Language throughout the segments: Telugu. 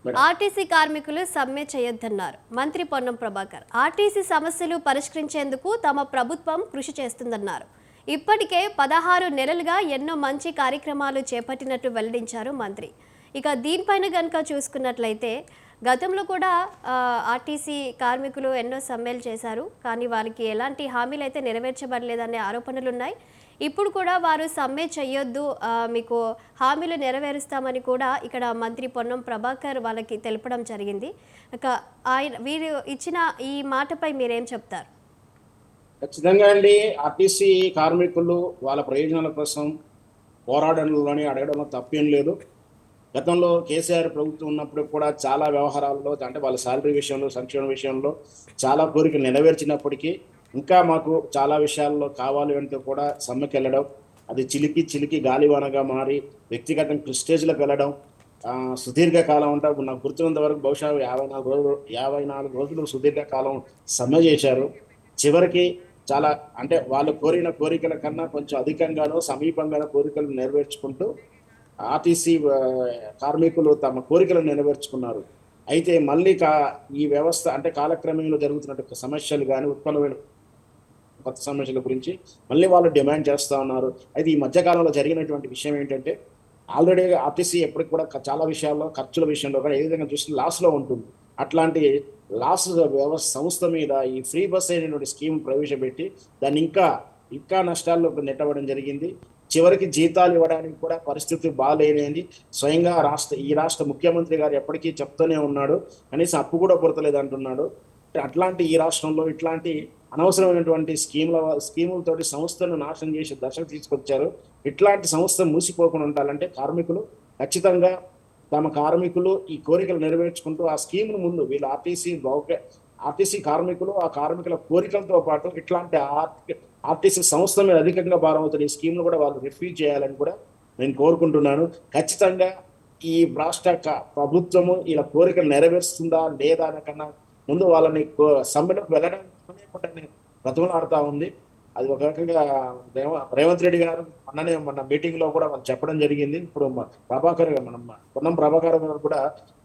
మేడం. ఆర్టీసీ కార్మికులు సమ్మె చేయొద్దన్నారు మంత్రి పొన్నం ప్రభాకర్. ఆర్టీసీ సమస్యలు పరిష్కరించేందుకు తమ ప్రభుత్వం కృషి చేస్తుందన్నారు. ఇప్పటికే 16 నెలలుగా ఎన్నో మంచి కార్యక్రమాలు చేపట్టినట్టు వెల్లడించారు మంత్రి. ఇక దీనిపైన గనుక చూసుకున్నట్లయితే గతంలో కూడా ఆర్టీసీ కార్మికులు ఎన్నో సమ్మెలు చేశారు, కానీ వారికి ఎలాంటి హామీలు అయితే నెరవేర్చబడలేదనే ఆరోపణలు ఉన్నాయి. ఇప్పుడు కూడా వారు సమ్మె చేయొద్దు, మీకు హామీలు నెరవేరుస్తామని కూడా ఇక్కడ మంత్రి పొన్నం ప్రభాకర్ వాళ్ళకి తెలపడం జరిగింది. ఇక వీరు ఇచ్చిన ఈ మాటపై మీరేం చెప్తారు? ఖచ్చితంగా అండి. ఆర్టీసీ కార్మికులు వాళ్ళ ప్రయోజనాల కోసం పోరాడంలోని అడగడంలో తప్పేం లేదు. గతంలో కేసీఆర్ ప్రభుత్వం ఉన్నప్పుడు కూడా చాలా వ్యవహారాల్లో అంటే వాళ్ళ శాలరీ విషయంలో, సంక్షేమ విషయంలో చాలా కోరికలు నెరవేర్చినప్పటికీ ఇంకా మాకు చాలా విషయాల్లో కావాలి అంటూ కూడా సమ్మెకి వెళ్ళడం, అది చిలికి చిలికి గాలివానగా మారి వ్యక్తిగత ప్రెస్టేజ్లకు వెళ్ళడం సుదీర్ఘకాలం అంటే నాకు గుర్తున్నంత వరకు బహుశా 54 రోజులు సుదీర్ఘకాలం సమ్మె చేశారు. చివరికి చాలా అంటే వాళ్ళు కోరిన కోరికల కన్నా కొంచెం అధికంగానో సమీపంగానో కోరికలు నెరవేర్చుకుంటూ ఆర్టీసీ కార్మికులు తమ కోరికలను నెరవేర్చుకున్నారు. అయితే మళ్ళీ ఈ వ్యవస్థ అంటే కాలక్రమంలో జరుగుతున్నట్టు సమస్యలు కానీ ఉత్పన్నమైన కొత్త సమస్యల గురించి మళ్ళీ వాళ్ళు డిమాండ్ చేస్తూ ఉన్నారు. అయితే ఈ మధ్యకాలంలో జరిగినటువంటి విషయం ఏంటంటే ఆల్రెడీ ఆర్టీసీ ఎప్పటికి కూడా చాలా విషయాల్లో ఖర్చుల విషయంలో కూడా ఏ విధంగా చూస్తే లాస్లో ఉంటుంది. అట్లాంటి లాస్ వ్యవస్థ సంస్థ మీద ఈ ఫ్రీ బస్ అయినటువంటి స్కీమ్ ప్రవేశపెట్టి దాన్ని ఇంకా ఇంకా నష్టాల్లోకి నెట్టవడం జరిగింది. చివరికి జీతాలు ఇవ్వడానికి కూడా పరిస్థితి బాగాలేని స్వయంగా ఈ రాష్ట్ర ముఖ్యమంత్రి గారు ఎప్పటికీ చెప్తూనే ఉన్నాడు, కనీసం అప్పు కూడా పుడతలేదు అంటున్నాడు. అట్లాంటి ఈ రాష్ట్రంలో ఇట్లాంటి అనవసరమైనటువంటి స్కీములతోటి సంస్థను నాశనం చేసే దశకు తీసుకొచ్చారు. ఇట్లాంటి సంస్థ మూసిపోకుండా ఉండాలంటే కార్మికులు ఖచ్చితంగా తమ కార్మికులు ఈ కోరికలు నెరవేర్చుకుంటూ ఆ స్కీమ్ను ముందు వీళ్ళు ఆర్టీసీ కార్మికులు ఆ కార్మికుల కోరికలతో పాటు ఇట్లాంటి ఆర్టీసీ సంస్థ మీద అధికంగా భారం అవుతుంది. ఈ స్కీమ్ను కూడా వాళ్ళు రిఫ్యూజ్ చేయాలని కూడా నేను కోరుకుంటున్నాను. ఖచ్చితంగా ఈ రాష్ట్ర ప్రభుత్వము ఇలా కోరికలు నెరవేరుస్తుందా లేదా అనకన్నా ముందు వాళ్ళని సమ్మెలకు వెళ్ళడం బ్రతుకులాడుతూ ఉంది. అది ఒక రకంగా రేవంత్ రెడ్డి గారు మన మీటింగ్ లో కూడా మనం చెప్పడం జరిగింది. ఇప్పుడు పొన్నం ప్రభాకర్ గారు కూడా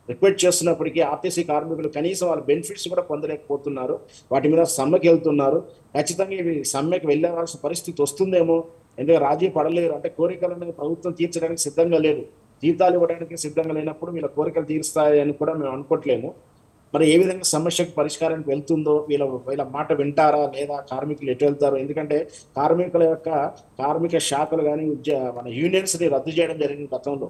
రిక్వెస్ట్ చేస్తున్నప్పటికీ ఆర్టీసీ కార్మికులు కనీసం వాళ్ళ బెనిఫిట్స్ కూడా పొందలేకపోతున్నారు. వాటి మీద సమ్మెకి వెళ్తున్నారు. ఖచ్చితంగా ఇవి సమ్మెకి వెళ్ళవలసిన పరిస్థితి వస్తుందేమో, ఎందుకంటే రాజీ పడలేరు. అంటే కోరికలను ప్రభుత్వం తీర్చడానికి సిద్ధంగా లేదు, జీతాలు ఇవ్వడానికి సిద్ధంగా లేనప్పుడు వీళ్ళ కోరికలు తీరుస్తాయని కూడా మేము అనుకోవట్లేము. మరి ఏ విధంగా సమస్యకు పరిష్కారానికి వెళ్తుందో, వీళ్ళ మాట వింటారా లేదా, కార్మికులు ఎటు వెళ్తారు? ఎందుకంటే కార్మిక శాఖలు కానీ మన యూనియన్స్ ని రద్దు చేయడం జరిగింది గతంలో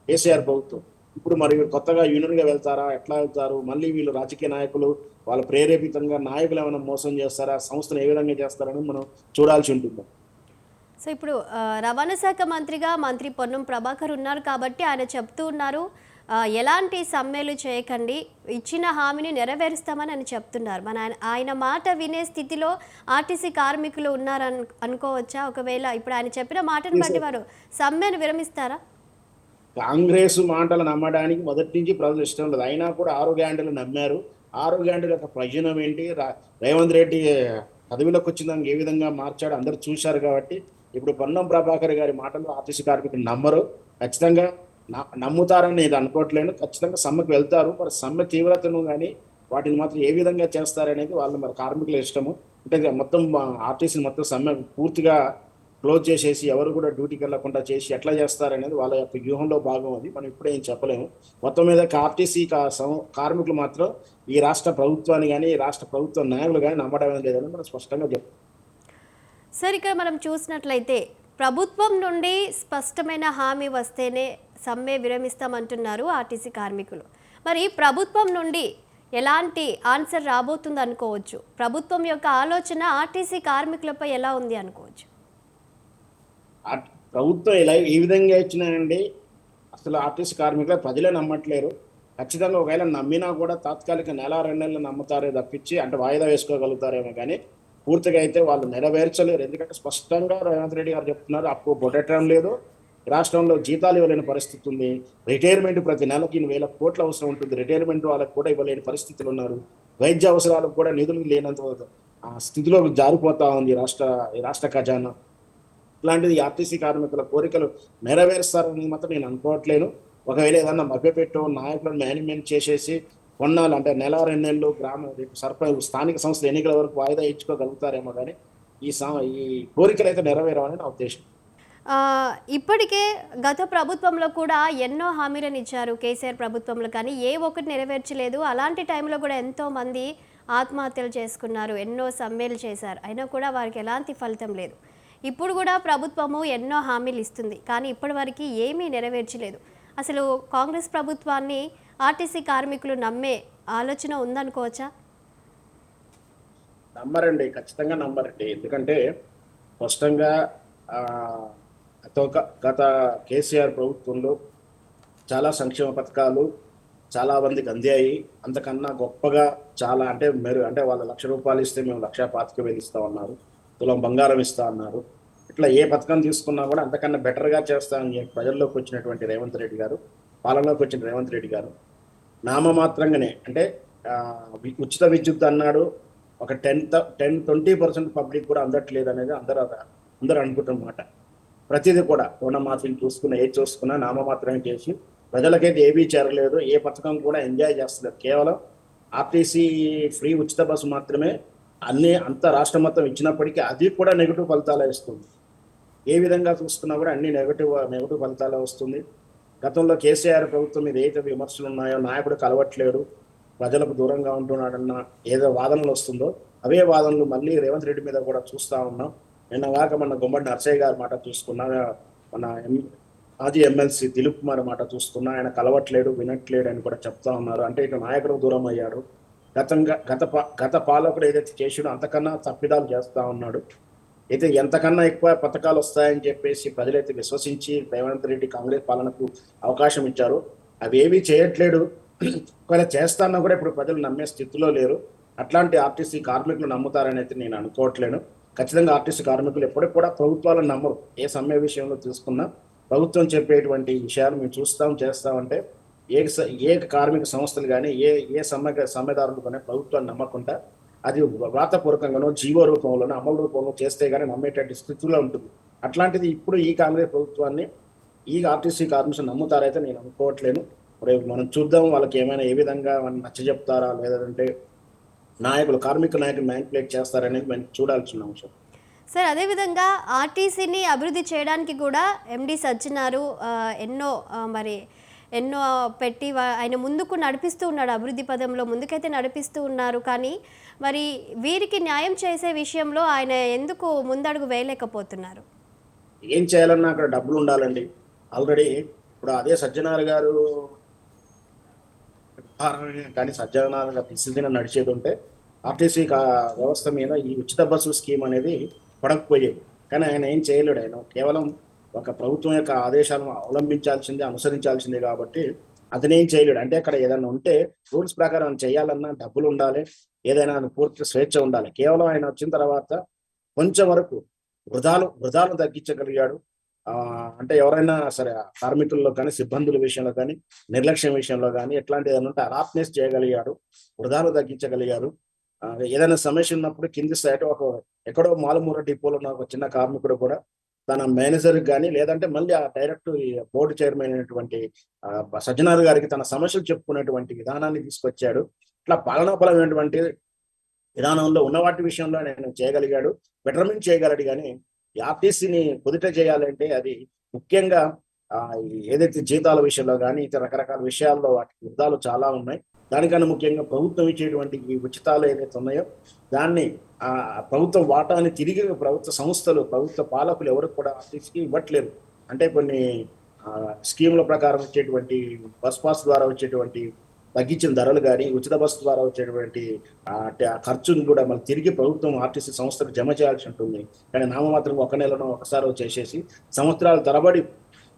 కేసీఆర్ ప్రభుత్వం. ఇప్పుడు మరి కొత్తగా యూనియన్ గా వెళ్తారా, ఎట్లా వెళ్తారు? మళ్ళీ వీళ్ళు రాజకీయ నాయకులు వాళ్ళ ప్రేరేపితంగా నాయకులు ఏమైనా మోసం చేస్తారా, సంస్థను ఏ విధంగా చేస్తారని మనం చూడాల్సి ఉంటుంది. సో ఇప్పుడు రవాణా శాఖ మంత్రిగా మంత్రి పొన్నం ప్రభాకర్ ఉన్నారు కాబట్టి ఆయన చెప్తూ ఉన్నారు, ఎలాంటి సమ్మెలు చేయకండి, ఇచ్చిన హామీని నెరవేరుస్తామని అని చెప్తున్నారు. ఆయన మాట వినే స్థితిలో ఆర్టీసీ కార్మికులు ఉన్నారని అనుకోవచ్చా? ఒకవేళ ఇప్పుడు ఆయన చెప్పిన మాటను బట్టి వారు సమ్మెను విరమిస్తారా? కాంగ్రెస్ మాటలు నమ్మడానికి మొదటి నుంచి ప్రజలు ఇష్టం లేదు. అయినా కూడా 6 గ్యారెంటీలు నమ్మారు. 6 గ్యారెంటీల యొక్క ప్రయోజనం ఏంటి? రేవంత్ రెడ్డి పదవిలోకి వచ్చిందానికి ఏ విధంగా మార్చాడు అందరు చూశారు. కాబట్టి ఇప్పుడు పొన్నం ప్రభాకర్ గారి మాటలు ఆర్టీసీ కార్మికులు నమ్మరు. ఖచ్చితంగా నమ్ముతారని నేను అనుకోవట్లేను. ఖచ్చితంగా సమ్మెకు వెళ్తారు. మరి సమ్మె తీవ్రతను కానీ వాటిని మాత్రం ఏ విధంగా చేస్తారనేది వాళ్ళు మరి కార్మికుల ఇష్టము. అంటే మొత్తం ఆర్టీసీని మొత్తం సమ్మె పూర్తిగా క్లోజ్ చేసేసి ఎవరు కూడా డ్యూటీకి వెళ్లకుండా చేసి ఎట్లా చేస్తారనేది వాళ్ళ యొక్క వ్యూహంలో భాగం. అది మనం ఇప్పుడే ఏం చెప్పలేము. మొత్తం మీద ఆర్టీసీ కార్మికులు మాత్రం ఈ రాష్ట్ర ప్రభుత్వాన్ని కానీ ఈ రాష్ట్ర ప్రభుత్వ నాయకులు కానీ నమ్మడం లేదని మనం స్పష్టంగా చెప్తాం. సార్, ఇక్కడ మనం చూసినట్లయితే ప్రభుత్వం నుండి స్పష్టమైన హామీ వస్తేనే సమ్మె విరమిస్తామంటున్నారు ఆర్టీసీ కార్మికులు. మరి ప్రభుత్వం నుండి ఎలాంటి ఆన్సర్ రాబోతుంది అనుకోవచ్చు? ప్రభుత్వం యొక్క ఆలోచన ఆర్టీసీ కార్మికులపై ఎలా ఉంది అనుకోవచ్చు? ప్రభుత్వం ఇలా ఈ విధంగా ఇచ్చినాయండి. అసలు ఆర్టీసీ కార్మికులు ప్రజలే నమ్మట్లేరు. ఖచ్చితంగా ఒకవేళ నమ్మినా కూడా తాత్కాలిక 1-2 నెలలు నమ్ముతారే తప్పించి, అంటే వాయిదా వేసుకోగలుగుతారేమో కానీ పూర్తిగా అయితే వాళ్ళు నెరవేర్చలేరు. ఎందుకంటే స్పష్టంగా రేవంత్ రెడ్డి గారు చెప్తున్నారు, అప్పు పొట్టడం లేదు, రాష్ట్రంలో జీతాలు ఇవ్వలేని పరిస్థితి ఉంది, రిటైర్మెంట్ ప్రతి నెలకి 1,000 కోట్ల అవసరం ఉంటుంది, రిటైర్మెంట్ వాళ్ళకి కూడా ఇవ్వలేని పరిస్థితులు ఉన్నారు, వైద్య అవసరాలకు కూడా నిధులు లేనంత స్థితిలో జారిపోతా ఉంది రాష్ట్ర ఖజానా. ఇలాంటిది ఆర్టీసీ కార్మికుల కోరికలు నెరవేరుస్తారని మాత్రం నేను అనుకోవట్లేను. ఒకవేళ ఏదన్నా మభ్యపెట్టో నాయకులను మేనేజ్మెంట్ చేసేసి కొన్నాళ్ళు అంటే నెల 2 నెలలు స్థానిక సంస్థల ఎన్నికల వరకు వాయిదా ఇచ్చుకోగలుగుతారేమో కానీ ఈ కోరికలు అయితే నెరవేరవని నా ఉద్దేశం. ఆ, ఇప్పటికే గత ప్రభుత్వంలో కూడా ఎన్నో హామీలను ఇచ్చారు కేసీఆర్ ప్రభుత్వంలో, కానీ ఏ ఒక్కటి నెరవేర్చలేదు. అలాంటి టైంలో కూడా ఎంతో మంది ఆత్మహత్యలు చేసుకున్నారు, ఎన్నో సమ్మెలు చేశారు, అయినా కూడా వారికి ఎలాంటి ఫలితం లేదు. ఇప్పుడు కూడా ప్రభుత్వము ఎన్నో హామీలు ఇస్తుంది, కానీ ఇప్పటివరకు ఏమీ నెరవేర్చలేదు. అసలు కాంగ్రెస్ ప్రభుత్వాన్ని ఆర్టీసీ కార్మికులు నమ్మే ఆలోచన ఉందనుకోవచ్చా? నమ్మరండి, ఖచ్చితంగా నమ్మరండి. ఎందుకంటే స్పష్టంగా ఆ, గత కేసీఆర్ ప్రభుత్వంలో చాలా సంక్షేమ పథకాలు చాలా మందికి అందాయి. అంతకన్నా గొప్పగా చాలా అంటే అంటే వాళ్ళు ₹1,00,000 ఇస్తే మేము 1,25,000 ఇస్తా ఉన్నారు, తులం బంగారం ఇస్తా అన్నారు. ఇట్లా ఏ పథకం తీసుకున్నా కూడా అంతకన్నా బెటర్గా చేస్తామని చెప్పి ప్రజల్లోకి వచ్చినటువంటి రేవంత్ రెడ్డి గారు, పాలనలోకి వచ్చిన రేవంత్ రెడ్డి గారు నామమాత్రంగానే అంటే ఉచిత విద్యుత్ అన్నాడు. ఒక 10-20% పబ్లిక్ కూడా అందట్లేదు అనేది అందరూ అనుకుంటున్నమాట. ప్రతిదీ కూడా రుణమాఫీని చూసుకున్నా ఏది చూసుకున్నా నామమాత్రమే చేసి ప్రజలకైతే ఏమీ చేరలేదు. ఏ పథకం కూడా ఎంజాయ్ చేస్తలేదు. కేవలం ఆర్టీసీ ఫ్రీ ఉచిత బస్సు మాత్రమే అంత రాష్ట్రం మొత్తం ఇచ్చినప్పటికీ అది కూడా నెగిటివ్ ఫలితాలే ఇస్తుంది. ఏ విధంగా చూసుకున్నా కూడా అన్ని నెగిటివ్ ఫలితాలే వస్తుంది. గతంలో కేసీఆర్ ప్రభుత్వం మీద ఏదైతే విమర్శలు ఉన్నాయో, నాయకుడు కలవట్లేడు, ప్రజలకు దూరంగా ఉంటున్నాడన్న ఏదో వాదనలు వస్తుందో అవే వాదనలు మళ్ళీ రేవంత్ రెడ్డి మీద కూడా చూస్తూ ఉన్నాం. నిన్నగాక మన గుమ్మడి నర్సయ్య గారి మాట చూసుకున్నా, మన మాజీ ఎమ్మెల్సీ దిలీప్ కుమార్ మాట చూసుకున్నా ఆయన కలవట్లేడు, వినట్లేడు అని కూడా చెప్తా ఉన్నారు. అంటే ఇటు నాయకుడు దూరం అయ్యాడు. గత పాలకుడు ఏదైతే చేసాడో అంతకన్నా తప్పిదాలు చేస్తూ ఉన్నాడు. అయితే ఎంతకన్నా ఎక్కువ పథకాలు వస్తాయని చెప్పేసి ప్రజలైతే విశ్వసించి రేవంత్ రెడ్డి కాంగ్రెస్ పాలనకు అవకాశం ఇచ్చారు. అవి ఏమీ చేయట్లేడు. ఒకవేళ చేస్తాన్నా కూడా ఇప్పుడు ప్రజలు నమ్మే స్థితిలో లేరు. అట్లాంటి ఆర్టీసీ కార్మికులు నమ్ముతారని అయితే నేను అనుకోవట్లేను. ఖచ్చితంగా ఆర్టీసీ కార్మికులు ఎప్పటికి కూడా ప్రభుత్వాలను నమ్మరు. ఏ సమ్మె విషయంలో తీసుకున్నా ప్రభుత్వం చెప్పేటువంటి విషయాలు మేము చేస్తామంటే ఏ కార్మిక సంస్థలు కానీ ఏ సమ్మెదారులు కానీ ప్రభుత్వాన్ని నమ్మకుండా అది వ్రాతపూర్వకంగానో జీవో రూపంలోనో అమలు రూపంలో చేస్తే కానీ నమ్మేటటువంటి స్థితిలో ఉంటుంది. అట్లాంటిది ఇప్పుడు ఈ కాంగ్రెస్ ప్రభుత్వాన్ని ఈ ఆర్టీసీ కార్మికులు నమ్ముతారైతే నేను అనుకోవట్లేను. రేపు మనం చూద్దాం వాళ్ళకి ఏమైనా ఏ విధంగా నచ్చజెప్తారా లేదంటే కార్మిక నాయకులు మ్యానిపులేట్ చేస్తారనేది మనం చూడాల్సిన అంశం. సార్, అదేవిధంగా ఆర్టీసీని అభివృద్ధి చేయడానికి కూడా ఎండి సజ్జనారు ఎన్నో పెట్టి ఆయన ముందుకు నడిపిస్తూ ఉన్నాడు, అభివృద్ధి పదంలో ముందుకైతే నడిపిస్తూ ఉన్నారు. కానీ మరి వీరికి న్యాయం చేసే విషయంలో ఆయన ఎందుకు ముందడుగు వేయలేకపోతున్నారు? ఏం చేయాలన్నా అక్కడ డబ్బులు ఉండాలండి. ఆల్రెడీ ఇప్పుడు అదే సజ్జనార్ గారు కానీ సజ్జనార్ గారు డిసిజన్ నడిచేది ఉంటే ఆర్టీసీ వ్యవస్థ మీద ఈ ఉచిత బస్సు స్కీమ్ అనేది పడకపోయేది. కానీ ఆయన ఏం చేయలేడు. ఆయన కేవలం ఒక ప్రభుత్వం యొక్క ఆదేశాలను అనుసరించాల్సిందే కాబట్టి అతనేం చేయలేడు. అంటే అక్కడ ఏదైనా ఉంటే రూల్స్ ప్రకారం చేయాలన్నా డబ్బులు ఉండాలి, ఏదైనా పూర్తి స్వేచ్ఛ ఉండాలి. కేవలం ఆయన వచ్చిన తర్వాత కొంచెం వరకు వృధాలు తగ్గించగలిగాడు. అంటే ఎవరైనా సరే కార్మికుల్లో కానీ సిబ్బందుల విషయంలో కానీ నిర్లక్ష్యం విషయంలో కానీ ఎట్లాంటి ఏదైనా ఉంటే అరాప్నెస్ చేయగలిగాడు, వృధాలు తగ్గించగలిగారు. ఏదైనా సమస్య ఉన్నప్పుడు కింది స్థాయి ఎక్కడో మాలుమూల డిపోలో ఉన్న ఒక చిన్న కార్మికుడు కూడా తన మేనేజర్కి కానీ లేదంటే మళ్ళీ ఆ డైరెక్ట్ బోర్డు చైర్మన్ అయినటువంటి సజ్జనార్ గారికి తన సమస్యలు చెప్పుకునేటువంటి విధానాన్ని తీసుకొచ్చాడు. ఇట్లా పాలనాపరమైనటువంటి విధానంలో ఉన్న వాటి విషయంలో నేను చేయగలిగాడు, బెటర్మెంట్ చేయగలడు. కానీ ఈ ఆర్టీసీని కుదుట చేయాలంటే అది ముఖ్యంగా ఏదైతే జీతాల విషయంలో కానీ ఇతర రకరకాల విషయాల్లో వాటి యుద్ధాలు చాలా ఉన్నాయి. దానికన్నా ముఖ్యంగా ప్రభుత్వం ఇచ్చేటువంటి ఈ ఉచితాలు ఏదైతే ఉన్నాయో దాన్ని ప్రభుత్వ వాటాన్ని తిరిగి ప్రభుత్వ సంస్థలు ప్రభుత్వ పాలకులు ఎవరికి కూడా ఆర్టీసీకి ఇవ్వట్లేదు. అంటే కొన్ని స్కీముల ప్రకారం వచ్చేటువంటి బస్ పాస్ ద్వారా వచ్చేటువంటి తగ్గించిన ధరలు కానీ ఉచిత బస్సు ద్వారా వచ్చేటువంటి ఖర్చును కూడా మళ్ళీ తిరిగి ప్రభుత్వం ఆర్టీసీ సంస్థకు జమ చేయాల్సి ఉంటుంది. కానీ నామమాత్రం ఒక నెలలో ఒకసారి చేసేసి సంవత్సరాల తరబడి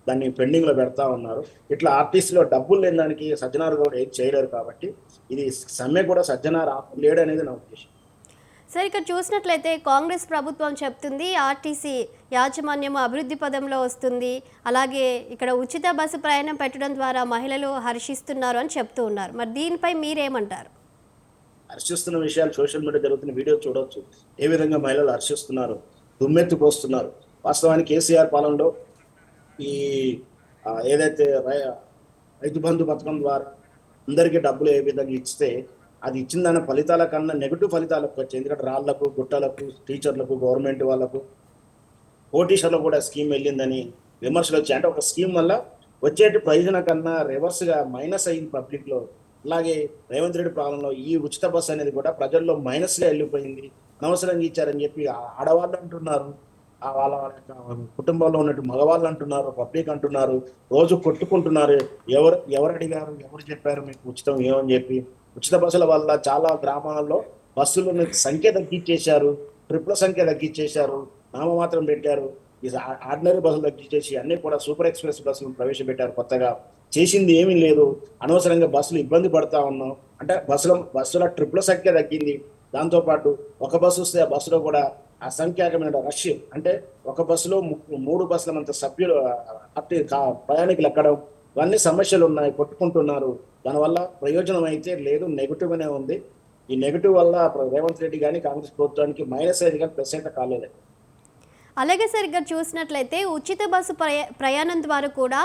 దాన్ని పెండింగ్ లో పెడతా ఉన్నారు. ఇట్లా ఆర్టీసీలో డబ్బులు లేని దానికి సజ్జనార్ కూడా ఏం చేయలేరు. కాబట్టి ఇది సమ్మె కూడా సజ్జనార్ లేడు అనేది నా ఉద్దేశం. సార్, ఇక్కడ చూసినట్లయితే కాంగ్రెస్ ప్రభుత్వం చెప్తుంది ఆర్టీసీ యాజమాన్యం అభివృద్ధి పదంలో వస్తుంది, అలాగే ఇక్కడ ఉచిత బస్సు ప్రయాణం పెట్టడం ద్వారా మహిళలు హర్షిస్తున్నారు అని చెప్తూ ఉన్నారు. మరి దీనిపై మీరేమంటారు? హర్షిస్తున్న విషయాలు సోషల్ మీడియా జరుగుతున్న వీడియో చూడవచ్చు. ఏ విధంగా మహిళలు హర్షిస్తున్నారు, దుమ్మెత్తి పోస్తున్నారు. వాస్తవానికి కేసీఆర్ పాలనలో ఈ ఏదైతే రైతు బంధు పథకం ద్వారా అందరికీ డబ్బులు ఏ విధంగా ఇస్తే అది ఇచ్చిన దాని ఫలితాల కన్నా నెగిటివ్ ఫలితాలకు వచ్చాయి. ఎందుకంటే రాళ్లకు, గుట్టలకు, టీచర్లకు, గవర్నమెంట్ వాళ్ళకు, కోటీశ్వర్లకు కూడా స్కీమ్ వెళ్ళిందని విమర్శలు వచ్చాయి. అంటే ఒక స్కీమ్ వల్ల వచ్చేటి ప్రయోజనం కన్నా రివర్స్గా మైనస్ అయింది పబ్లిక్లో. అలాగే రేవంత్ రెడ్డి పాలనలో ఈ ఉచిత బస్సు అనేది కూడా ప్రజల్లో మైనస్గా వెళ్ళిపోయింది. అనవసరంగా ఇచ్చారని చెప్పి ఆడవాళ్ళు అంటున్నారు, వాళ్ళ యొక్క కుటుంబంలో ఉన్నట్టు మగవాళ్ళు అంటున్నారు, పబ్లిక్ అంటున్నారు, రోజు కొట్టుకుంటున్నారు. ఎవరు అడిగారు, ఎవరు చెప్పారు మీకు ఉచితం ఏమని చెప్పి. ఉచిత బస్సుల వల్ల చాలా గ్రామాల్లో బస్సుల సంఖ్య తగ్గించేశారు, ట్రిప్ల సంఖ్య తగ్గించేశారు, నామమాత్రం పెట్టారు. ఈ ఆర్డినరీ బస్సులు తగ్గించేసి అన్ని కూడా సూపర్ ఎక్స్ప్రెస్ బస్సులు ప్రవేశపెట్టారు కొత్తగా. చేసింది ఏమీ లేదు, అనవసరంగా బస్సులు ఇబ్బంది పడతా ఉన్నాం. అంటే బస్సుల ట్రిప్ల సంఖ్య తగ్గింది. దాంతోపాటు ఒక బస్సు వస్తే ఆ బస్సులో కూడా అసంఖ్యాకమైన రష్, అంటే ఒక బస్సులో 3 బస్సుల మంత సభ్యులు ప్రయాణికులు ఎక్కడం, ఇవన్నీ సమస్యలు ఉన్నాయి, కొట్టుకుంటున్నారు. దానివల్ల ప్రయోజనం అయితే లేదు, నెగిటివ్గానే ఉంది. ఈ నెగిటివ్ వల్ల రేవంత్ రెడ్డి కానీ కాంగ్రెస్ ప్రభుత్వానికి మైనస్ అయింది కానీ ప్లస్ అయితే కాలేదు. అలాగే సార్ ఇక్కడ చూసినట్లయితే ఉచిత బస్సు ప్రయాణం ద్వారా కూడా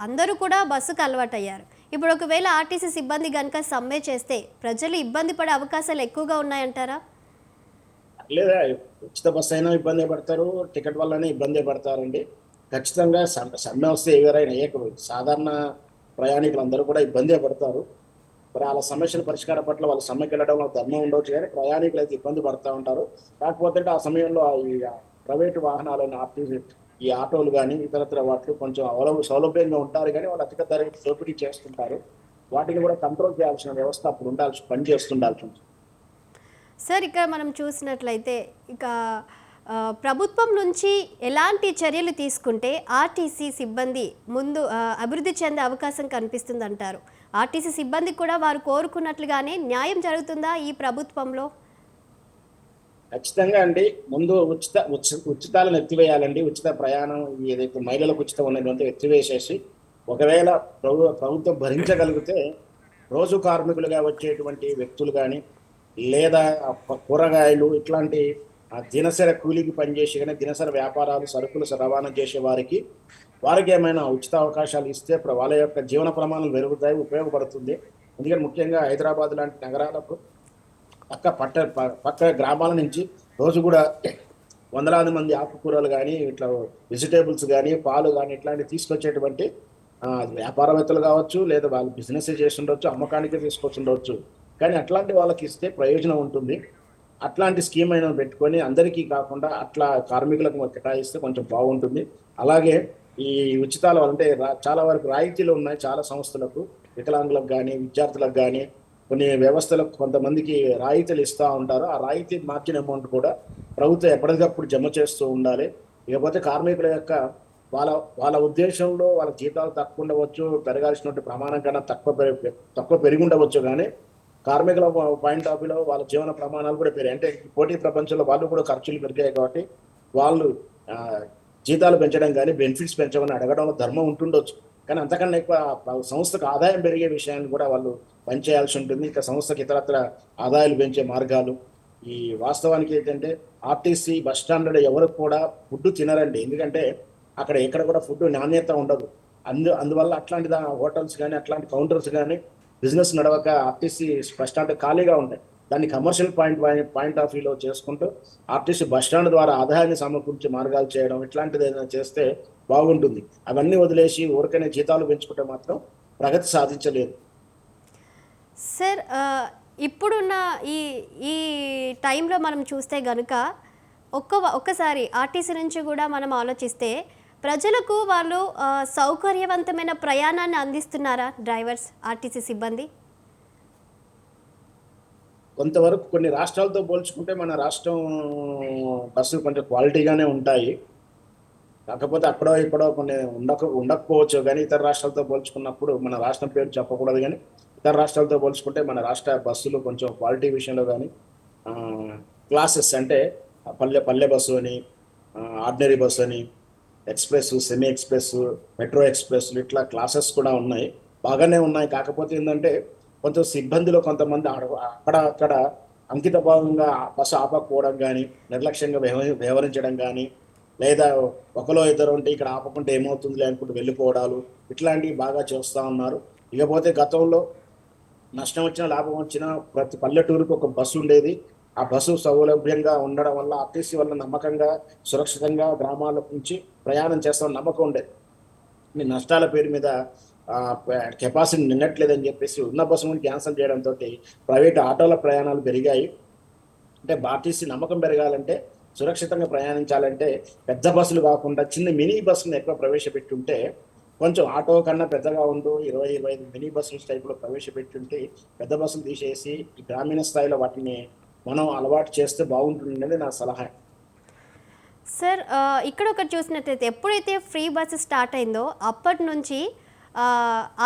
అందరూ కూడా బస్సుకు అలవాటయ్యారు. ఇప్పుడు ఒకవేళ ఆర్టీసీ సిబ్బంది కనుక సమ్మె చేస్తే ప్రజలు ఇబ్బంది పడే అవకాశాలు ఎక్కువగా ఉన్నాయంటారా? లేదా ఉచిత బస్సు అయినా ఇబ్బంది పడతారు, టికెట్ వల్లనే ఇబ్బంది పడతారండి. ఖచ్చితంగా సమ్మె వస్తే ఎవరైనా సాధారణ ప్రయాణికులు అందరూ కూడా ఇబ్బంది పడతారు. మరి వాళ్ళ సమస్యల పరిష్కారం పట్ల వాళ్ళ సమ్మెకి వెళ్ళడం వాళ్ళ ధర్మం ఉండవచ్చు, కానీ ప్రయాణికులు అయితే ఇబ్బంది పడుతూ ఉంటారు. కాకపోతే ఆ సమయంలో ఈ ప్రైవేటు వాహనాలైన ఆర్టీసీ, ఈ ఆటోలు కానీ ఇతరత్ర వాటిలో కొంచెం సౌలభ్యంగా ఉంటారు, కానీ వాళ్ళు అధిక ధరకి దోపిడీ చేస్తుంటారు. వాటిని కూడా కంట్రోల్ చేయాల్సిన వ్యవస్థ అప్పుడు పని చేస్తుండాల్సి ఉంటుంది. సార్ ఇక్కడ మనం చూసినట్లయితే ఇక ప్రభుత్వం నుంచి ఎలాంటి చర్యలు తీసుకుంటే ఆర్టీసీ సిబ్బంది ముందు అభివృద్ధి చెందే అవకాశం కనిపిస్తుంది అంటారు? ఆర్టీసీ సిబ్బందికి కూడా వారు కోరుకున్నట్లుగానే న్యాయం జరుగుతుందా ఈ ప్రభుత్వంలో? ఖచ్చితంగా అండి. ముందు ఉచితాలను ఎత్తివేయాలండి. ఉచిత ప్రయాణం ఏదైతే మహిళలకు ఉచితం ఉన్నదంతా ఎత్తివేసేసి, ఒకవేళ ప్రభుత్వం భరించగలిగితే రోజు కార్మికులుగా వచ్చేటువంటి వ్యక్తులు కానీ, లేదా కూరగాయలు ఇట్లాంటి దినసరి కూలికి పనిచేసి కానీ దినసరి వ్యాపారాలు, సరుకులు రవాణా చేసే వారికి ఏమైనా ఉచిత అవకాశాలు ఇస్తే వాళ్ళ యొక్క జీవన ప్రమాణాలు పెరుగుతాయి, ఉపయోగపడుతుంది. ఎందుకంటే ముఖ్యంగా హైదరాబాద్ లాంటి నగరాలకు పక్క గ్రామాల నుంచి రోజు కూడా వందలాది మంది ఆకుకూరలు కానీ, ఇట్లా వెజిటేబుల్స్ కానీ, పాలు కానీ ఇట్లాంటివి తీసుకొచ్చేటువంటి వ్యాపారవేత్తలు కావచ్చు, లేదా వాళ్ళు బిజినెస్ చేస్తుండొచ్చు, అమ్మకానికి తీసుకొచ్చుండవచ్చు. కానీ అట్లాంటి వాళ్ళకి ఇస్తే ప్రయోజనం ఉంటుంది. అట్లాంటి స్కీమ్ అయినా పెట్టుకొని అందరికీ కాకుండా అట్లా కార్మికులకు కేటాయిస్తే కొంచెం బాగుంటుంది. అలాగే ఈ ఉచితాలు అంటే చాలా వరకు రాయితీలు ఉన్నాయి చాలా సంస్థలకు, వికలాంగులకు కానీ, విద్యార్థులకు కానీ, కొన్ని వ్యవస్థలకు కొంతమందికి రాయితీలు ఇస్తూ ఉంటారు. ఆ రాయితీ మార్జిన్ అమౌంట్ కూడా ప్రభుత్వం ఎప్పటికప్పుడు జమ చేస్తూ ఉండాలి. ఇకపోతే కార్మికుల యొక్క వాళ్ళ ఉద్దేశంలో వాళ్ళ జీతాలు తక్కువ ఉండవచ్చు, పెరగాల్సినటువంటి ప్రమాణం కన్నా తక్కువ పెరిగి ఉండవచ్చు, కానీ కార్మికుల పాయింట్ ఆఫ్ వ్యూలో వాళ్ళ జీవన ప్రమాణాలు కూడా పెరిగాయి. అంటే పోటీ ప్రపంచంలో వాళ్ళు కూడా ఖర్చులు పెరిగాయి కాబట్టి వాళ్ళు జీతాలు పెంచడం కానీ, బెనిఫిట్స్ పెంచమని అడగడంలో ధర్మం ఉంటుండొచ్చు. కానీ అంతకన్నా ఎక్కువ సంస్థకు ఆదాయం పెరిగే విషయాన్ని కూడా వాళ్ళు పనిచేయాల్సి ఉంటుంది. ఇంకా సంస్థకి ఇతరత్ర ఆదాయాలు పెంచే మార్గాలు. ఈ వాస్తవానికి ఏంటంటే ఆర్టీసీ బస్ స్టాండ్లో ఎవరు కూడా ఫుడ్ తినరండి. ఎందుకంటే అక్కడ ఎక్కడ కూడా ఫుడ్ నాణ్యత ఉండదు. అందువల్ల అట్లాంటి హోటల్స్ కానీ, అట్లాంటి కౌంటర్స్ కానీ బిజినెస్ నడవక ఆర్టీసీ బస్ స్టాండ్ ఖాళీగా ఉంటాయి. దాన్ని కమర్షియల్ పాయింట్ ఆఫ్ వ్యూలో చేసుకుంటూ ఆర్టీసీ బస్ స్టాండ్ ద్వారా ఆదాయాన్ని సమకూర్చే మార్గాలు చేయడం, ఇట్లాంటిది ఏదైనా చేస్తే బాగుంటుంది. అవన్నీ వదిలేసి ఊరికనే జీతాలు పెంచుకుంటే మాత్రం ప్రగతి సాధించలేదు. సార్ ఇప్పుడున్న ఈ ఈ టైంలో మనం చూస్తే కనుక ఒక్కసారి ఆర్టీసీ నుంచి కూడా మనం ఆలోచిస్తే ప్రజలకు వాళ్ళు సౌకర్యవంతమైన ప్రయాణాన్ని అందిస్తున్నారా డ్రైవర్స్, ఆర్టీసీ సిబ్బంది? కొంతవరకు కొన్ని రాష్ట్రాలతో పోల్చుకుంటే మన రాష్ట్రం బస్సులు కొంచెం క్వాలిటీగానే ఉంటాయి. కాకపోతే అక్కడో ఇక్కడో కొన్ని ఉండకపోవచ్చు, కానీ ఇతర రాష్ట్రాలతో పోల్చుకున్నప్పుడు, మన రాష్ట్రం పేరు చెప్పకూడదు కానీ ఇతర రాష్ట్రాలతో పోల్చుకుంటే మన రాష్ట్ర బస్సులు కొంచెం క్వాలిటీ విషయంలో కానీ క్లాసెస్ అంటే పల్లె బస్సు అని, ఆర్డినరీ బస్సు అని, ఎక్స్ప్రెస్, సెమీ ఎక్స్ప్రెస్, మెట్రో ఎక్స్ప్రెస్లు ఇట్లా క్లాసెస్ కూడా ఉన్నాయి, బాగానే ఉన్నాయి. కాకపోతే ఏంటంటే కొంచెం సిబ్బందిలో కొంతమంది అక్కడ అంకిత భావంగా బస్సు ఆపకపోవడం కానీ, నిర్లక్ష్యంగా వ్యవహరించడం కానీ, లేదా ఒకలో ఇద్దరు ఉంటే ఇక్కడ ఆపకుంటే ఏమవుతుంది అనుకుంటూ వెళ్ళిపోవడాలు ఇట్లాంటివి బాగా చేస్తూ ఉన్నారు. ఇకపోతే గతంలో నష్టం వచ్చినా లాభం వచ్చినా ప్రతి పల్లెటూరుకు ఒక బస్సు ఉండేది. ఆ బస్సు సౌలభ్యంగా ఉండడం వల్ల ఆర్టీసీ వల్ల నమ్మకంగా సురక్షితంగా గ్రామాల నుంచి ప్రయాణం చేస్తామని నమ్మకం ఉండేది. ఈ నష్టాల పేరు మీద కెపాసిటీ నిన్నట్లేదని చెప్పేసి ఉన్న బస్సులను క్యాన్సిల్ చేయడంతో ప్రైవేట్ ఆటోల ప్రయాణాలు పెరిగాయి. అంటే ఆర్టీసీ నమ్మకం పెరగాలంటే సురక్షితంగా ప్రయాణించాలంటే పెద్ద బస్సులు కాకుండా చిన్న మినీ బస్సులను ఎక్కువ ప్రవేశపెట్టుంటే కొంచెం ఆటో కన్నా పెద్దగా ఉంటూ 20-25 మినీ బస్సుల టైప్లో ప్రవేశపెట్టుంటే పెద్ద బస్సులు తీసేసి ఈ గ్రామీణ స్థాయిలో వాటిని మనం అలవాటు చేస్తే బాగుంటుందనేది నా సలహా. సార్ ఇక్కడ ఒకటి చూసినట్లయితే ఎప్పుడైతే ఫ్రీ బస్సు స్టార్ట్ అయిందో అప్పటి నుంచి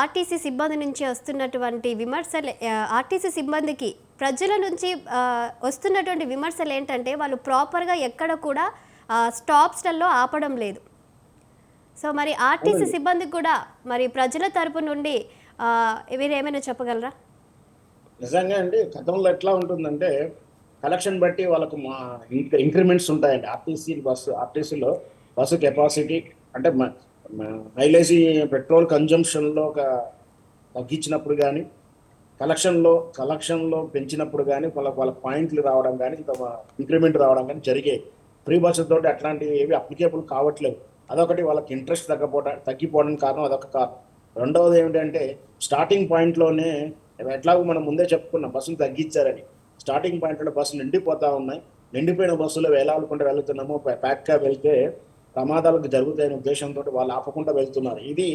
ఆర్టీసీ సిబ్బంది నుంచి వస్తున్నటువంటి విమర్శలు, ఆర్టీసీ సిబ్బందికి ప్రజల నుంచి వస్తున్నటువంటి విమర్శలు ఏంటంటే వాళ్ళు ప్రాపర్గా ఎక్కడ కూడా స్టాప్స్లలో ఆపడం లేదు. సో మరి ఆర్టీసీ సిబ్బందికి కూడా మరి ప్రజల తరపు నుండి మీరు ఏమైనా చెప్పగలరా? నిజంగా అండి, గతంలో ఎట్లా ఉంటుందంటే కలెక్షన్ బట్టి వాళ్ళకు మా ఇంక్రిమెంట్స్ ఉంటాయండి. ఆర్టీసీలో బస్సు కెపాసిటీ అంటే మైలేజీ పెట్రోల్ కన్జంప్షన్లో ఒక తగ్గించినప్పుడు కానీ కలెక్షన్లో పెంచినప్పుడు కానీ వాళ్ళ పాయింట్లు రావడం కానీ ఇంక్రిమెంట్ రావడం కానీ జరిగేది. ఫ్రీ బస్సుతో అట్లాంటివి ఏవి అప్లికేబుల్ కావట్లేదు. అదొకటి వాళ్ళకి ఇంట్రెస్ట్ తగ్గిపోవడానికి కారణం, అదొక కారణం. రెండవది ఏమిటంటే స్టార్టింగ్ పాయింట్లోనే ఎట్లాగో మనం ముందే చెప్పుకున్నాం బస్సులు తగ్గించారని. స్టార్టింగ్ పాయింట్లో బస్సులు నిండిపోతూ ఉన్నాయి. నిండిపోయిన బస్సులో వేలాడుకుంటూ వెళ్తున్నాము, ప్యాక్గా వెళ్తే ప్రమాదాలకు జరుగుతాయనే ఉద్దేశంతో వాళ్ళు ఆపకుండా వెళ్తున్నారు. ఇది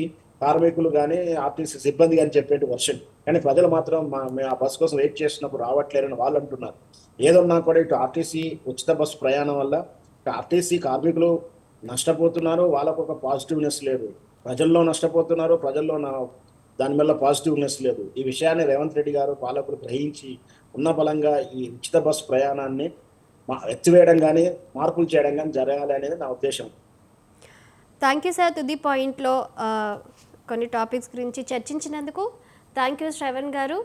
కార్మికులు కానీ ఆర్టీసీ సిబ్బంది కానీ చెప్పేటి వర్షన్. కానీ ప్రజలు మాత్రం మేము ఆ బస్సు కోసం వెయిట్ చేస్తున్నప్పుడు రావట్లేరని వాళ్ళు అంటున్నారు. ఏదన్నా కూడా ఇటు ఆర్టీసీ ఉచిత బస్సు ప్రయాణం వల్ల ఆర్టీసీ కార్మికులు నష్టపోతున్నారు, వాళ్ళకు ఒక పాజిటివ్నెస్ లేదు. ప్రజల్లో నష్టపోతున్నారు, ప్రజల్లో దాని వల్ల పాజిటివ్నెస్ లేదు. ఈ విషయాన్ని రేవంత్ రెడ్డి గారు పాలకులు గ్రహించి ఉన్న బలంగా ఈ ఉచిత బస్సు ప్రయాణాన్ని ఎత్తివేయడం కానీ మార్పులు చేయడం కానీ జరగాలి అనేది నా ఉద్దేశం. Thank you sir. తుది పాయింట్లో కొన్ని టాపిక్స్ గురించి చర్చించినందుకు థ్యాంక్ యూ శ్రవణ్ గారు.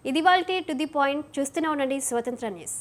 ఇది వాళ్ళ టు ది పాయింట్. చూస్తూనే ఉండండి స్వతంత్ర న్యూస్.